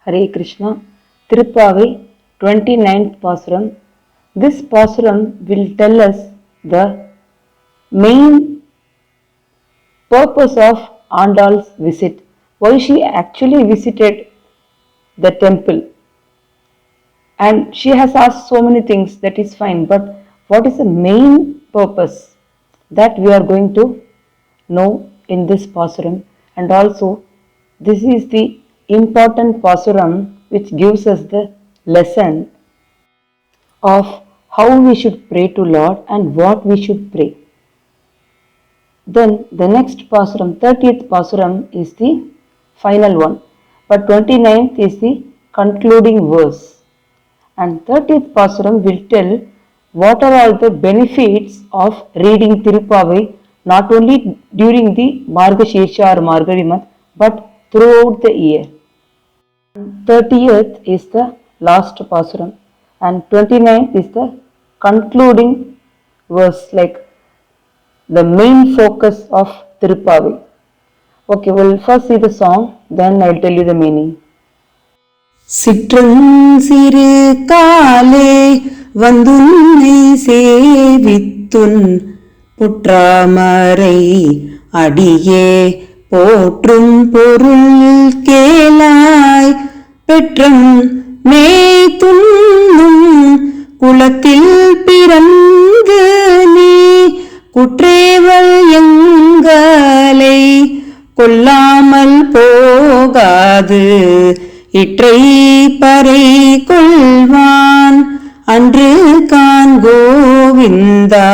Hare Krishna. Tiruppavi 29th Pasuram. This Pasuram will tell us the main purpose of Andal's visit. Why she actually visited the temple. And she has asked so many things, that is fine. But what is the main purpose? That we are going to know in this Pasuram. And also, this is the important Pasuram which gives us the lesson of how we should pray to Lord and what we should pray. Then the next Pasuram, 30th Pasuram is the final one. But 29th is the concluding verse. And 30th Pasuram will tell what are all the benefits of reading Tiruppavi not only during the Margashirsha or Margari month but throughout the year. 30th is the last Pasuram and 29th is the concluding verse, like the main focus of Tiruppavi. Okay, we'll first see the song, then I'll tell you the meaning. சிற்றஞ்சிறு காலே வந்துன்னை சேவித்துன் புற்றாமரை அடியே போற்றும் பொருள் கேளாய் பெற்றம் மேய்த்துண்ணும் குலத்தில் பிறந்து நீ குற்றேவல் எங்களை கொல்லாமல் போகாது இற்றை பறை கொள்வான் அன்று கான் கோவிந்தா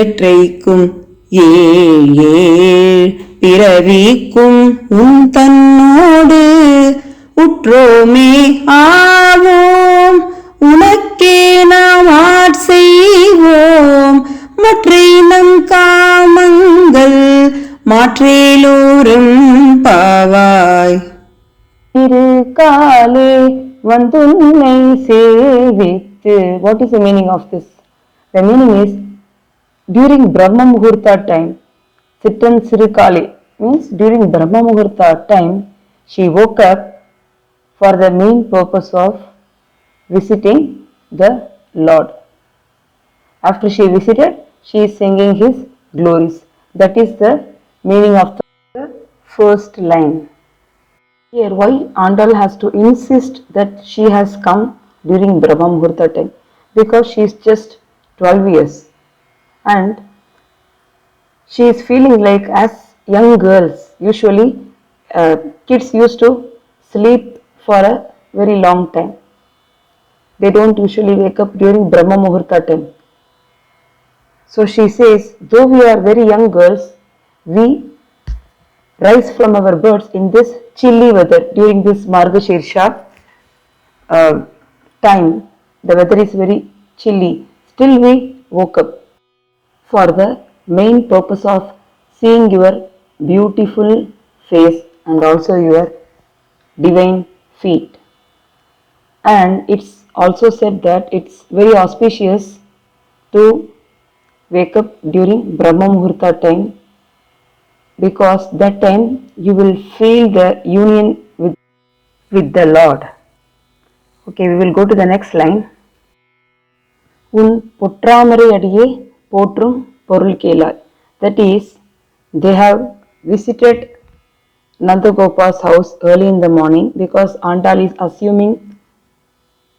எற்றைக்கும் ஏழ் பிறவிக்கும் உன் தன்னோடு உற்றோமே ஆவோம் உனக்கே நாம் செய்வோம் மற்றை நம் காமங்கள் மாற்றேலோரும் பாவாய். Tirukale vandunai sevittu. What is the meaning of this? The meaning is during Brahma Muhurta time, Sittan Sirukale means during Brahma Muhurta time, she woke up for the main purpose of visiting the Lord. After she visited, she is singing his glories. That is the meaning of the first line. Here, why Andal has to insist that she has come during Brahma Muhurta time? Because she is just 12 years and she is feeling like, as young girls, usually kids used to sleep for a very long time. They don't usually wake up during Brahma Muhurta time. So she says, though we are very young girls, we rise from our beds in this chilly weather during this Margashirsha time. The weather is very chilly. Still we woke up for the main purpose of seeing your beautiful face and also your divine feet. And it's also said that it's very auspicious to wake up during Brahma Muhurta time, because that time you will feel the union with the Lord. Okay, we will go to the next line. Un potramare adiye potrum porul kelai. That is, they have visited Nandagopa's house early in the morning, because Andal is assuming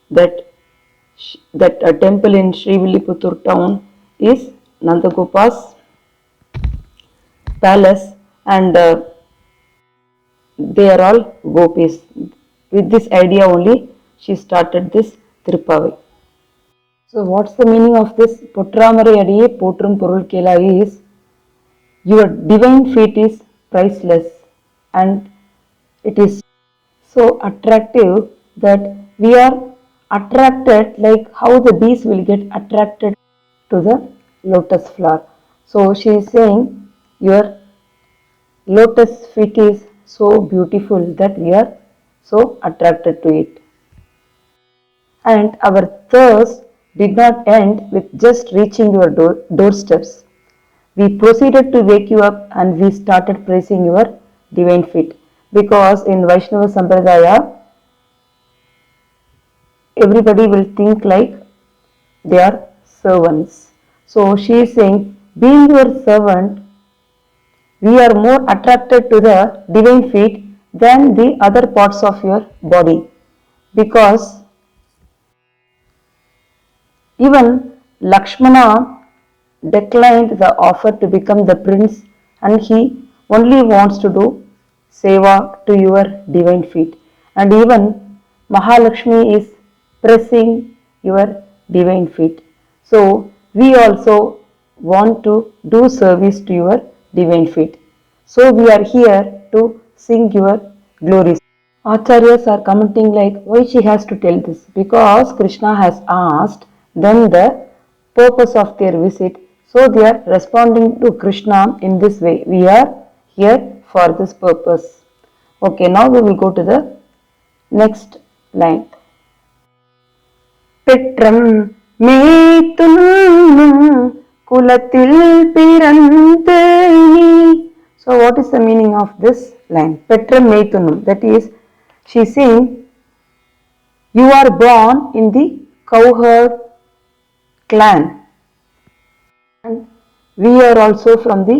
that a temple in Srivilliputtur town is Nandagopa's palace, and they are all gopis. With this idea only she started this Tiruppavi. So what's the meaning of this Potramare Adiye Potrum Porul Kela is, your divine feet is priceless and it is so attractive that we are attracted, like how the bees will get attracted to the lotus flower. So she is saying, your lotus feet is so beautiful that we are so attracted to it. And our thirst did not end with just reaching your doorsteps. We proceeded to wake you up and we started praising your divine feet. Because in Vaishnava Sampradaya, everybody will think like they are servants. So she is saying, being your servant, we are more attracted to the divine feet than the other parts of your body, because even Lakshmana declined the offer to become the prince, and he only wants to do seva to your divine feet. And even Mahalakshmi is pressing your divine feet. So we also want to do service to your divine feet. So we are here to sing your glories. Acharyas are commenting like, why she has to tell this? Because Krishna has asked them the purpose of their visit. So they are responding to Krishna in this way. We are here for this purpose. Okay, now we will go to the next line. பெற்றம் மேத்துண்ணும் குலத்தில் பிறந்து நீ. So what is the meaning of this line? Petram Meithunum. That is, she is saying, you are born in the cowherd clan. And we are also from the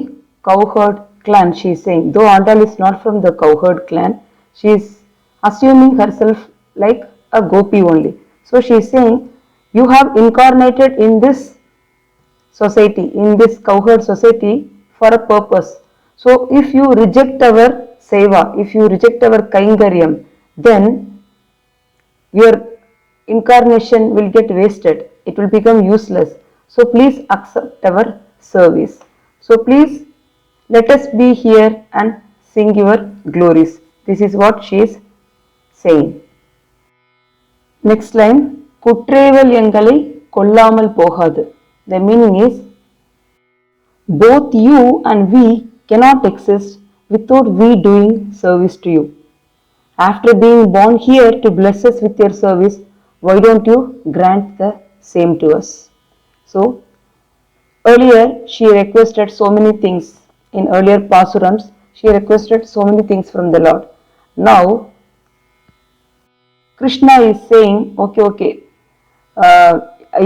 cowherd clan, she is saying. Though Andal is not from the cowherd clan, she is assuming herself like a gopi only. So she is saying, you have incarnated in this society, in this cowherd society for a purpose. So if you reject our seva, if you reject our kaingaryam, then your incarnation will get wasted. It will become useless. So please accept our service. So please let us be here and sing your glories. This is what she is saying. Next line, குற்றேவல் எங்களை கொல்லாமல் போகாது. The meaning is, both you and we cannot exist without we doing service to you. After being born here to bless us with your service, why don't you grant the same to us? So earlier she requested so many things. In earlier pasurams she requested so many things from the Lord. Now Krishna is saying, okay,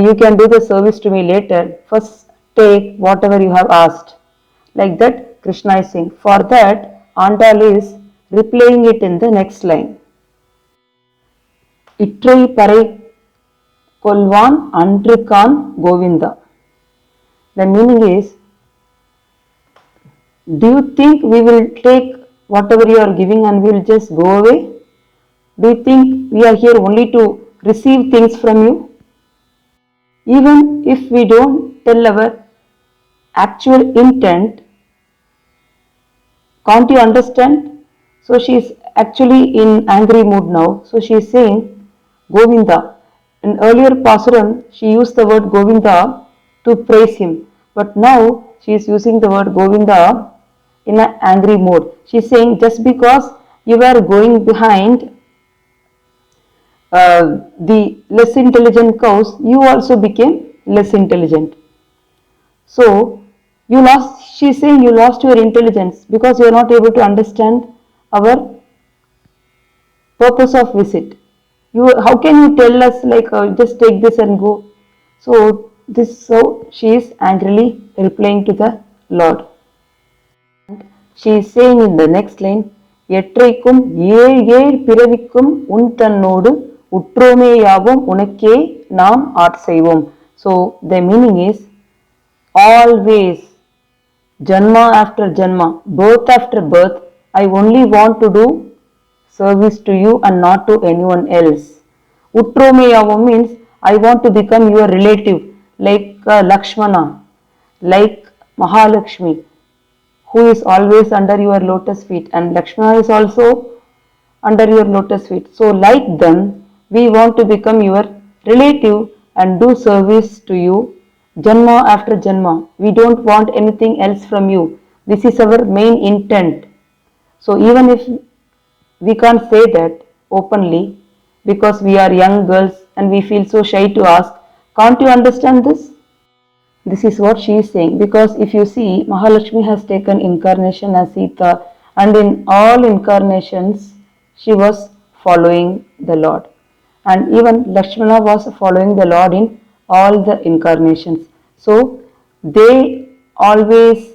you can do the service to me later. First take whatever you have asked. Like that Krishna is saying. For that Andal is replaying it in the next line. Itrai parai kolvan andrikan Govinda. The meaning is, do you think we will take whatever you are giving and we will just go away? Do you think we are here only to receive things from you? Even if we don't tell our actual intent, can't you understand? So she is actually in angry mood now. So she is saying, Govinda. In earlier Pasuram, she used the word Govinda to praise him. But now she is using the word Govinda in an angry mood. She is saying, just because you were going behind the less intelligent cows, you also became less intelligent. So you lost, she is saying, you lost your intelligence because you are not able to understand our purpose of visit. How can you tell us like just take this and go? So she is angrily replying to the Lord. She is saying in the next line, எற்றைக்கும் ஏழ் பிறவிக்கும் உன் தன்னோடு உற்றோமேயாவும் உனக்கே நாம் ஆட்செய்வோம். So the meaning is, always, janma after janma, birth after birth, I only want to do service to you and not to anyone else. Utromeyavam means I want to become your relative, like Lakshmana, like Mahalakshmi, who is always under your lotus feet, and Lakshmana is also under your lotus feet. So like them, we want to become your relative and do service to you, janma after janma. We don't want anything else from you. This is our main intent. So even if we can't say that openly because we are young girls and we feel so shy to ask, can't you understand this? This is what she is saying. Because if you see, Mahalakshmi has taken incarnation as Sita, and in all incarnations she was following the Lord. And even Lakshmana was following the Lord in all the incarnations. So they always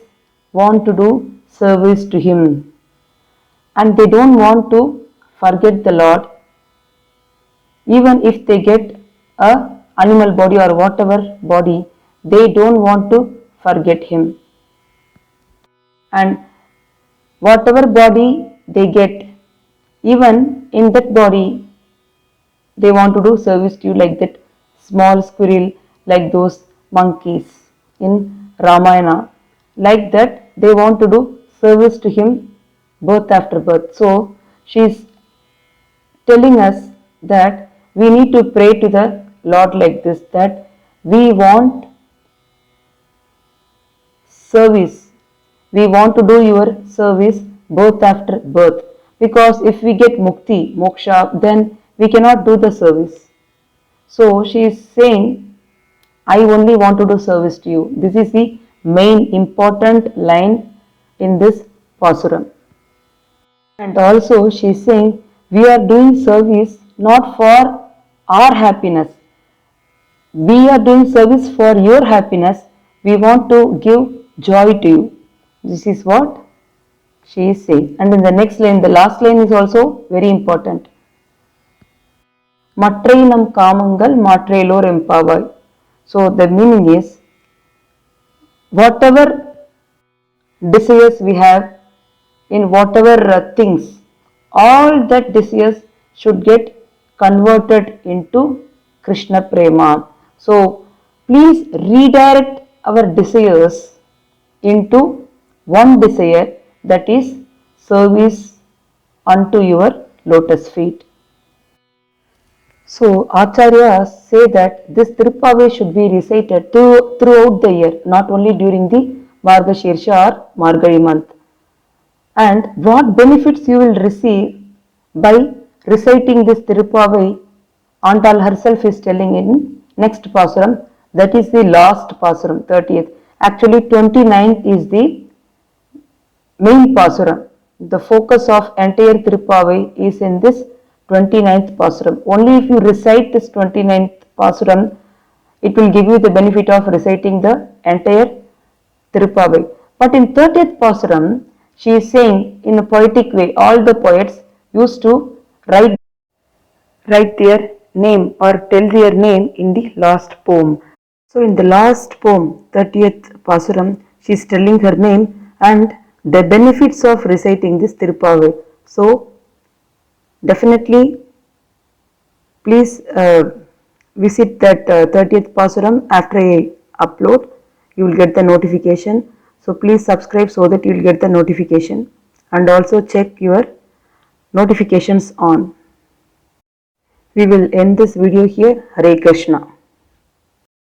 want to do service to him, and they don't want to forget the Lord. Even if they get a animal body or whatever body, they don't want to forget him. And whatever body they get, even in that body, they want to do service to you, like that small squirrel, like those monkeys in Ramayana. Like that, they want to do service to him birth after birth. So, she is telling us that we need to pray to the Lord like this, that we want service. We want to do your service birth after birth. Because if we get mukti, moksha, then we cannot do the service. So she is saying, I only want to do service to you. This is the main important line in this pasuram. And also she is saying, we are doing service not for our happiness. We are doing service for your happiness. We want to give joy to you. This is what she is saying. And in the next line, the last line is also very important. Matrai nam kamangal matrailor empavai. So the meaning is, whatever desires we have in whatever things, all that desires should get converted into Krishna Prema. So please redirect our desires into one desire, that is service unto your lotus feet. So Acharyas say that this Tirupavai should be recited throughout the year, not only during the Margashirsha or Margari month. And what benefits you will receive by reciting this Tirupavai, Andal herself is telling in next Pasuram, that is the last Pasuram, 30th. Actually 29th is the main Pasuram. The focus of entire Tirupavai is in this 29th Pasuram. Only if you recite this 29th Pasuram, it will give you the benefit of reciting the entire Tirupavai. But in 30th Pasuram, she is saying in a poetic way, all the poets used to write their name or tell their name in the last poem. So in the last poem, 30th Pasuram, she is telling her name and the benefits of reciting this Tirupavai. So definitely please visit that 30th Pasuram after I upload. You will get the notification. So please subscribe so that you will get the notification, and also check your notifications on. We will end this video here. Hare Krishna.